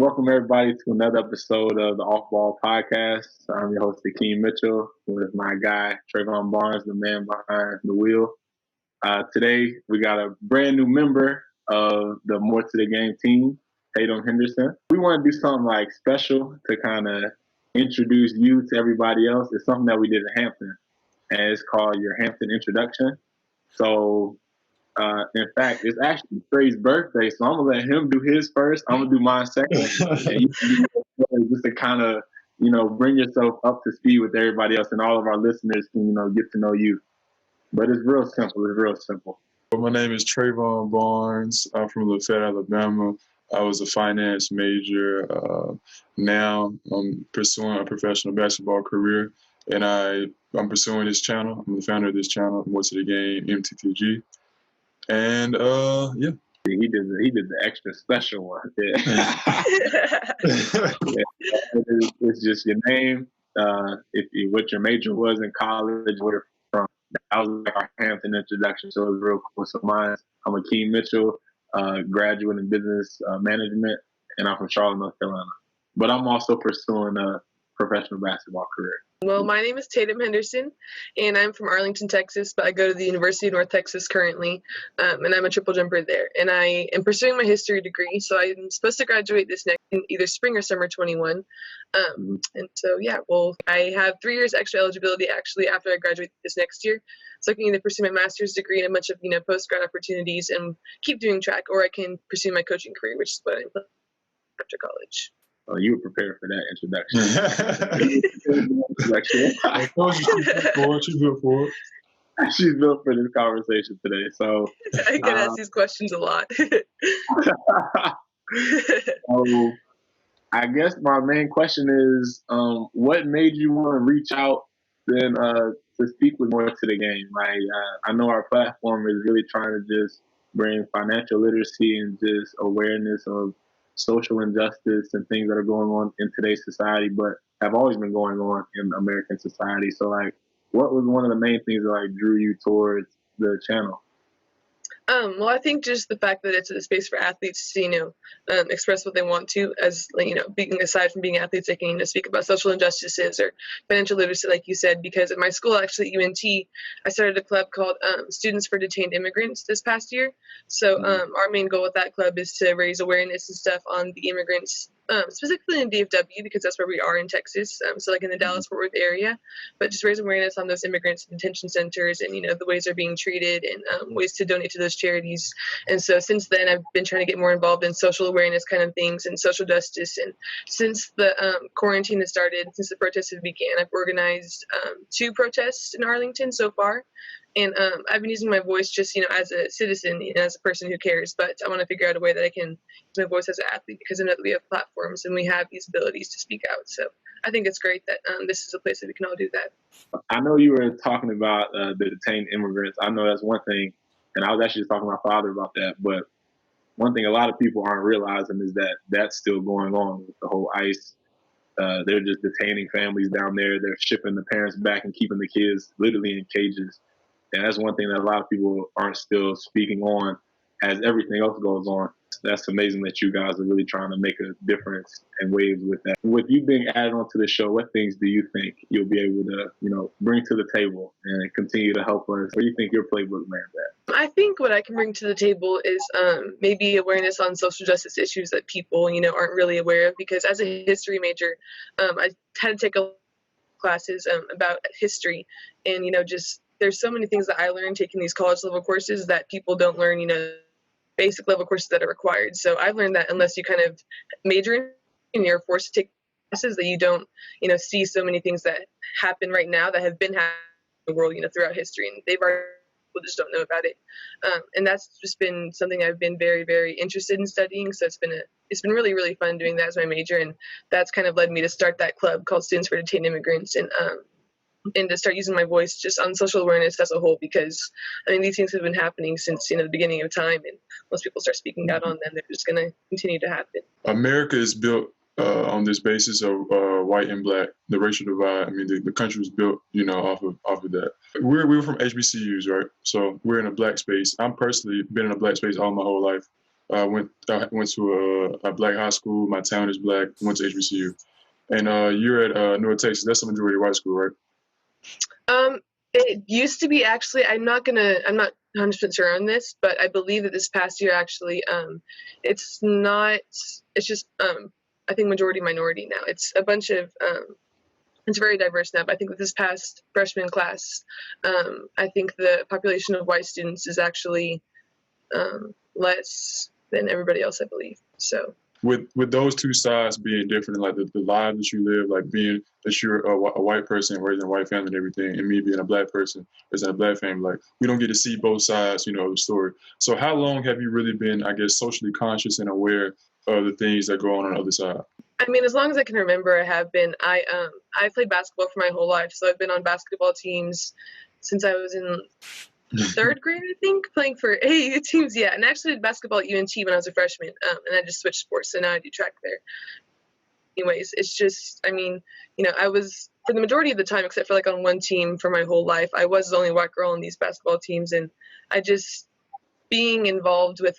Welcome everybody to another episode of the OffBall podcast. I'm your host, Akeem Mitchell, with my guy, Trayvon Barnes, the man behind the wheel. Today, we got a brand new member of the More to the Game team, Tatum Henderson. We want to do something like special to kind of introduce you to everybody else. It's something that we did at Hampton, and it's called your Hampton Introduction. So, in fact, it's actually Trey's birthday, so I'm gonna let him do his first. I'm gonna do mine second, and just to kind of bring yourself up to speed with everybody else, and all of our listeners can get to know you. But it's real simple. It's real simple. My name is Trayvon Barnes. I'm from Lafayette, Alabama. I was a finance major. Now I'm pursuing a professional basketball career, and I'm pursuing this channel. I'm the founder of this channel, More to the Game, MTTG. And yeah. He did the extra special one. Yeah. It's just your name, what your major was in college, where you're from. That was like our Hampton introduction, so it was real cool. So I'm Akeem Mitchell, graduate in business management, and I'm from Charlotte, North Carolina. But I'm also pursuing a professional basketball career. Well, my name is Tatum Henderson, and I'm from Arlington, Texas, but I go to the University of North Texas currently, and I'm a triple jumper there. And I am pursuing my history degree, so I'm supposed to graduate this next in either spring or summer 21. And so, yeah, well, I have 3 years extra eligibility actually after I graduate this next year. So I can either pursue my master's degree and a bunch of post-grad opportunities and keep doing track, or I can pursue my coaching career, which is what I'm planning after college. Oh, you were prepared for that introduction. She's built for it. She's built for this conversation today. So I get asked these questions a lot. So I guess my main question is, what made you want to reach out then to speak with More to the Game? Like, I know our platform is really trying to just bring financial literacy and just awareness of social injustice and things that are going on in today's society, but have always been going on in American society. So, like, what was one of the main things that drew you towards the channel? Well, I think just the fact that it's a space for athletes to, express what they want to, as being aside from being athletes, they can speak about social injustices or financial literacy, like you said. Because at my school, actually at UNT, I started a club called Students for Detained Immigrants this past year. So our main goal with that club is to raise awareness and stuff on the immigrants, specifically in DFW, because that's where we are in Texas. So like in the Dallas-Fort Worth area, but just raise awareness on those immigrants in detention centers and the ways they're being treated and ways to donate to those charities. And so since then, I've been trying to get more involved in social awareness kind of things and social justice. And since the quarantine has started, since the protests have began, I've organized 2 protests in Arlington so far. And I've been using my voice just, as a citizen, as a person who cares. But I want to figure out a way that I can use my voice as an athlete, because I know that we have platforms and we have these abilities to speak out. So I think it's great that this is a place that we can all do that. I know you were talking about the detained immigrants. I know that's one thing, and I was actually just talking to my father about that. But one thing a lot of people aren't realizing is that that's still going on with the whole ICE. They're just detaining families down there. They're shipping the parents back and keeping the kids literally in cages. And that's one thing that a lot of people aren't still speaking on as everything else goes on. That's amazing that you guys are really trying to make a difference and waves with that. With you being added onto the show, what things do you think you'll be able to, bring to the table and continue to help us? What do you think your playbook lands at? I think what I can bring to the table is maybe awareness on social justice issues that people, aren't really aware of. Because as a history major, I had to take classes about history, and, just there's so many things that I learned taking these college level courses that people don't learn, basic level courses that are required. So I've learned that unless you kind of major in, you're forced to take classes, that you don't, see so many things that happen right now that have been happening in the world, throughout history, and they've already, people just don't know about it. And that's just been something I've been very, very interested in studying. So it's been really, really fun doing that as my major. And that's kind of led me to start that club called Students for Detained Immigrants, and to start using my voice just on social awareness as a whole, because these things have been happening since the beginning of time, and once people start speaking out on them, they're just going to continue to happen. America is built on this basis of white and black, the racial divide. The country was built, off of that. We're from HBCUs, right? So we're in a black space. I'm personally been in a black space all my whole life. Went to a black high school. My town is black. Went to HBCU. And you're at North Texas. That's a majority white school, right? It used to be, actually. I'm not 100% sure on this, but I believe that this past year, actually, it's not. It's just I think majority minority now. It's a bunch of it's very diverse now. But I think with this past freshman class, I think the population of white students is actually less than everybody else, I believe. So with those two sides being different, like the lives that you live, like being that you're a white person raised in a white family and everything, and me being a black person raised in a black family, like we don't get to see both sides, of the story. So how long have you really been, I guess, socially conscious and aware of the things that go on the other side? I mean, as long as I can remember, I have been. I played basketball for my whole life, so I've been on basketball teams since I was in third grade, I think, playing for AAU teams. Yeah, and I actually did basketball at UNT when I was a freshman, and I just switched sports, so now I do track there. Anyways, it's just, I mean, I was, for the majority of the time, except for like on one team for my whole life, I was the only white girl on these basketball teams, and I just, being involved with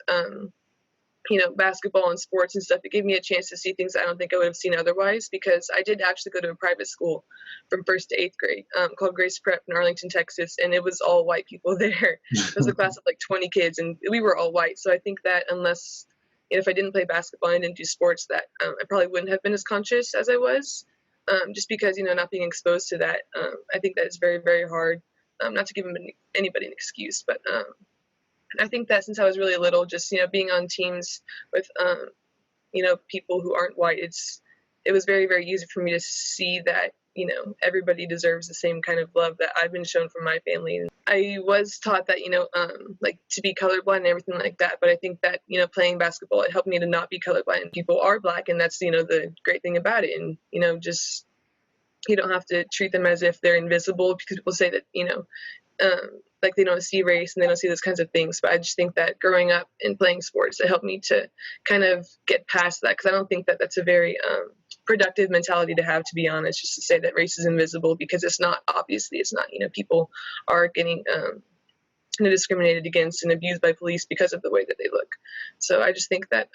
basketball and sports and stuff, it gave me a chance to see things I don't think I would have seen otherwise, because I did actually go to a private school from 1st to 8th grade called Grace Prep in Arlington, Texas, and it was all white people there. It was a class of like 20 kids, and we were all white. So I think that unless, if I didn't play basketball and I didn't do sports, that I probably wouldn't have been as conscious as I was, just because, not being exposed to that. I think that is very, very hard, not to give anybody an excuse, but I think that since I was really little, just, being on teams with, people who aren't white, it was very, very easy for me to see that, everybody deserves the same kind of love that I've been shown from my family. And I was taught that, like to be colorblind and everything like that. But I think that, playing basketball, it helped me to not be colorblind. People are black, and that's, the great thing about it. And, just, you don't have to treat them as if they're invisible, because people say that, like they don't see race and they don't see those kinds of things. But I just think that growing up and playing sports, it helped me to kind of get past that, because I don't think that that's a very productive mentality to have, to be honest, just to say that race is invisible, because it's not. Obviously it's not. People are getting discriminated against and abused by police because of the way that they look. So I just think that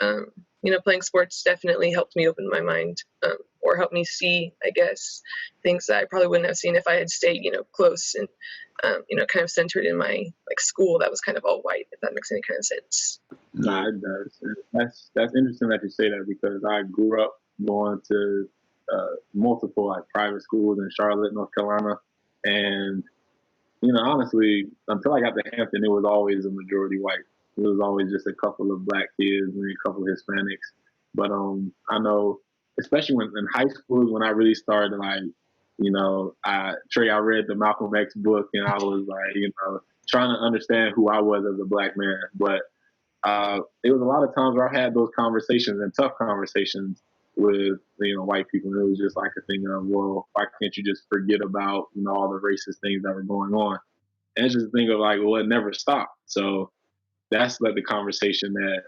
playing sports definitely helped me open my mind, or helped me see, I guess, things that I probably wouldn't have seen if I had stayed close and kind of centered in my school that was kind of all white, if that makes any kind of sense. Nah, it does. That's interesting that you say that, because I grew up going to multiple private schools in Charlotte, North Carolina, and honestly, until I got to Hampton, it was always a majority white. It was always just a couple of black kids, maybe a couple of Hispanics. But I know, especially when in high school, when I really started, Trey, I read the Malcolm X book, and I was trying to understand who I was as a black man. But it was a lot of times where I had those conversations, and tough conversations, with white people, and it was just like a thing of, well, why can't you just forget about all the racist things that were going on? And it's just a thing of well, it never stopped. So that's the conversation that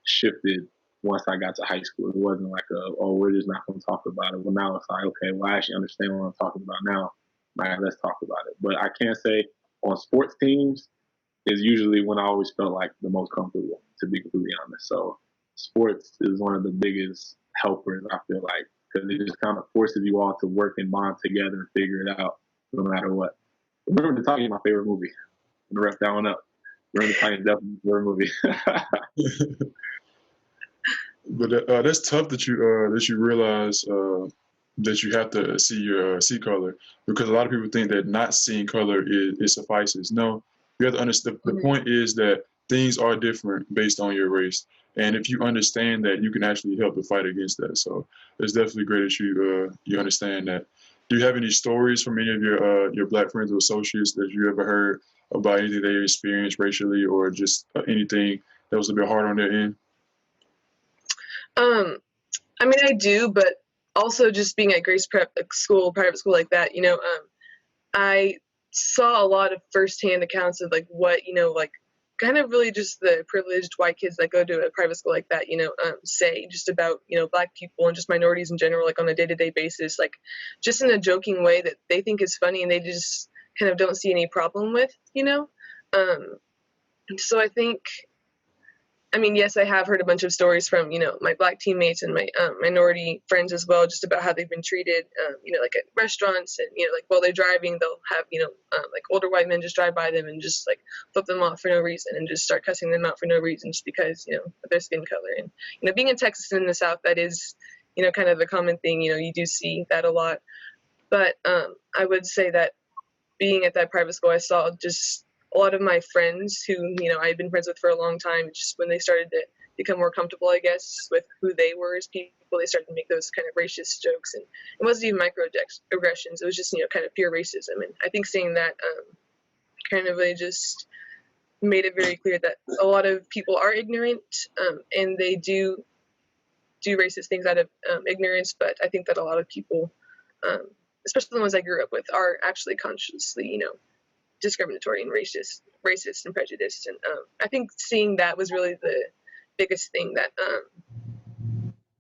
shifted once I got to high school. It wasn't we're just not going to talk about it. Well, now it's okay, well, I actually understand what I'm talking about now. Let's talk about it. But I can't say on sports teams is usually when I always felt the most comfortable, to be completely honest. So sports is one of the biggest helpers, I feel like, because it just kind of forces you all to work and bond together and figure it out no matter what. Remember to Titans, my favorite movie. I'm gonna wrap that one up. Remember the Titans, definitely my favorite movie. But that's tough that you realize that you have to see color, because a lot of people think that not seeing color it suffices. No, you have to understand. The point is that things are different based on your race. And if you understand that, you can actually help to fight against that. So it's definitely great that you understand that. Do you have any stories from any of your black friends or associates that you ever heard about anything they experienced racially, or just anything that was a bit hard on their end? I mean, I do, but also just being at Grace Prep school, private school like that, I saw a lot of firsthand accounts of what, kind of really just the privileged white kids that go to a private school like that, say just about, black people and just minorities in general, on a day-to-day basis, just in a joking way that they think is funny and they just kind of don't see any problem with, So I think, I mean, yes, I have heard a bunch of stories from, my Black teammates and my minority friends as well, just about how they've been treated, like at restaurants and, like while they're driving, they'll have, like older white men just drive by them and just like flip them off for no reason and just start cussing them out for no reason just because, of their skin color. And, being in Texas and in the South, that is, kind of a common thing, you do see that a lot. But I would say that being at that private school, I saw just a lot of my friends who, I had been friends with for a long time, just when they started to become more comfortable, I guess, with who they were as people, they started to make those kind of racist jokes. And it wasn't even microaggressions. It was just, kind of pure racism. And I think seeing that kind of really just made it very clear that a lot of people are ignorant and they do racist things out of ignorance. But I think that a lot of people, especially the ones I grew up with, are actually consciously, discriminatory and racist and prejudiced. And I think seeing that was really the biggest thing that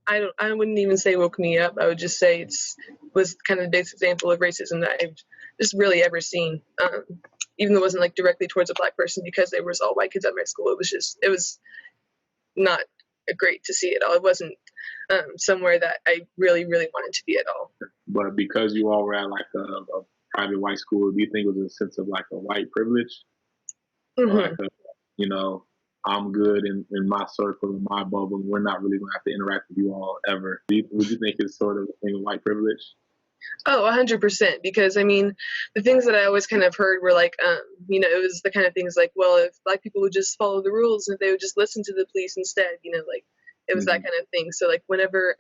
I wouldn't even say woke me up. I would just say was kind of the biggest example of racism that I've just really ever seen. Even though it wasn't like directly towards a Black person, because there was all white kids at my school. It was not great to see it all. It wasn't somewhere that I really, really wanted to be at all. But because you all were at like a private white school, do you think it was a sense of like a white privilege? Mm-hmm. Like I'm good in my circle, in my bubble, and we're not really going to have to interact with you all ever. Would you think it's sort of a thing of white privilege? Oh, 100%. Because I mean, the things that I always kind of heard were like, it was the kind of things like, well, if Black people would just follow the rules and if they would just listen to the police instead, like it was that kind of thing. So like whenever,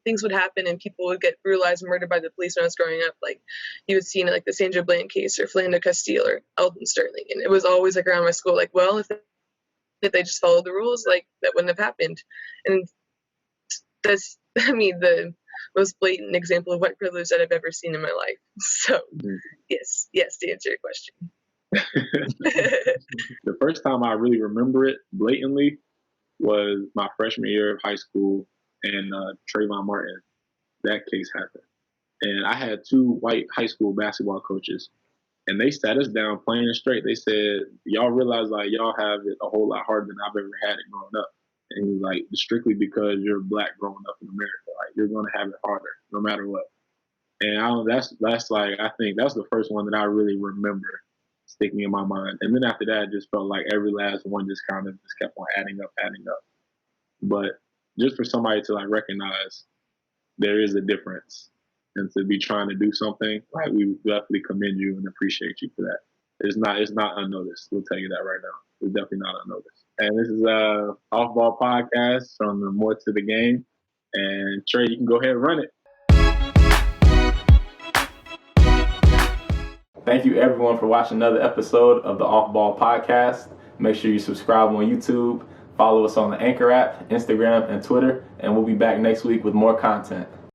things would happen and people would get brutalized and murdered by the police when I was growing up, like you would see in like the Sandra Bland case or Philando Castile or Alton Sterling. And it was always like around my school, like, well, if they just followed the rules, like that wouldn't have happened. And that's, the most blatant example of white privilege that I've ever seen in my life. So yes, to answer your question. The first time I really remember it blatantly was my freshman year of high school, and Trayvon Martin, that case happened. And I had two white high school basketball coaches, and they sat us down plain and straight. They said, y'all realize like y'all have it a whole lot harder than I've ever had it growing up. And he was like, strictly because you're Black growing up in America, like you're going to have it harder no matter what. And that's like, I think that's the first one that I really remember sticking in my mind. And then after that, it just felt like every last one just kind of just kept on adding up. But just for somebody to like recognize there is a difference and to be trying to do something, like we definitely commend you and appreciate you for that. It's not unnoticed. We'll tell you that right now. It's definitely not unnoticed. And this is OffBall podcast from the More to the Game. And Trey, you can go ahead and run it. Thank you everyone for watching another episode of the OffBall podcast. Make sure you subscribe on YouTube, follow us on the Anchor app, Instagram, and Twitter, and we'll be back next week with more content.